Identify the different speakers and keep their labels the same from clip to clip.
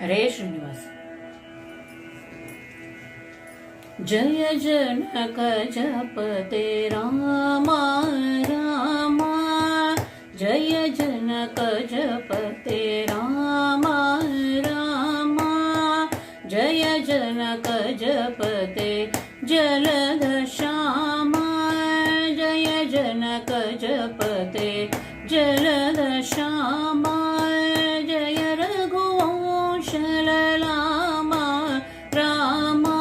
Speaker 1: हरे श्रीनिवास। जय जनक जपते रामा रामा, जय जनक जपते रामा रामा, जय जनक जपते जलद श्यामा, जय जनक जपते जलद श्यामा, जय रघुवंश ललामा रामा,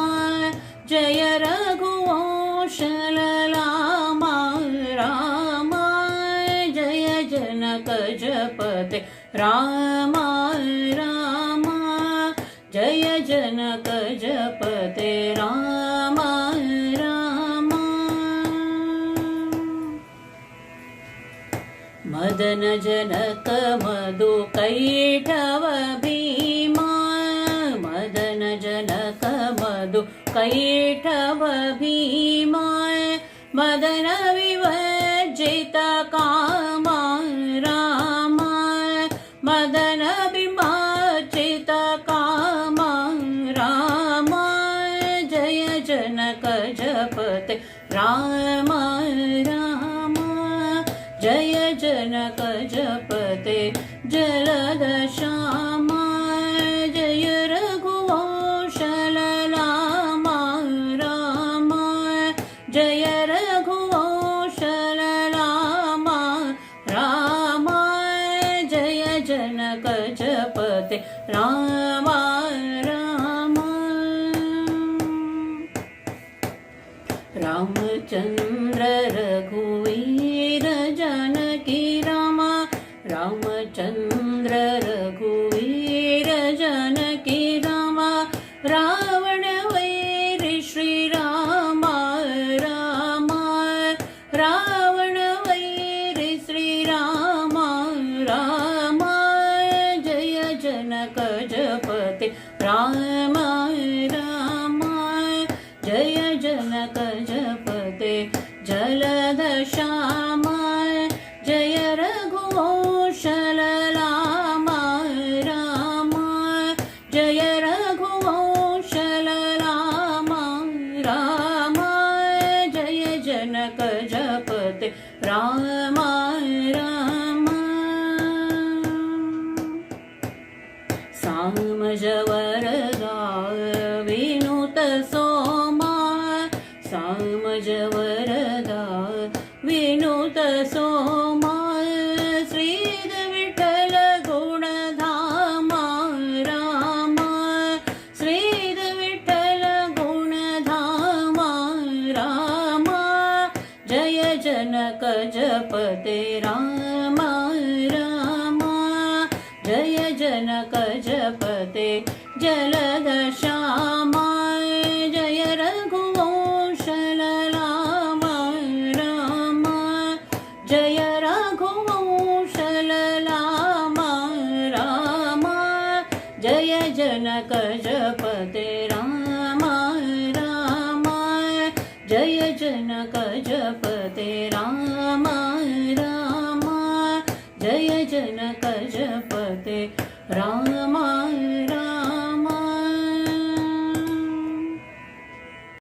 Speaker 1: जय रघुवंश ललामा रामा, जय जनक जपते रामा रामा, जय जनक जपते रामा रामा। मदन जनक मधु कैटव भीमा, मदन जनक मधु कैटव भीमा, मदन विवर्जित कामा रामा, मदन विवर्जित कामा रामा, जय जनक जपते रामा रामा, जय जनक जपते जलद श्यामा, जय रघुवंश ललामा रामा, जय रघुवंश ललामा रामा, जय जनक जपते रामा रामा। रामचंद्र रघुवीर जानकी रामा, रामचंद्र रघुवीर जानकी रामा, रावण वैरी श्री रामा रामा, रावण वैरी श्री रामा रामा, जय जनक जपते रामा रामा, जय जनक जपते जलद श्यामा, जय रघुवंश ललामा रामा, जय रघुवंश ललामा रामा, जय जनक जपते रामा रामा। सामजवरदा विनुत सोमा, सामजवरदा विनुत सोमा, श्रीद विठ्ठल गुणधामा रामा, श्रीद विठ्ठल गुणधामा रामा, जय जनक जपते रामा रामा, जय जनक जपते जलद श्यामा, जय रघुवंश ललामा रामा, जय रघुवंश ललामा रामा, जय जनक जपते रामा रामा, जय जनक जपते रामा रामा, जय जनक जपते रामा।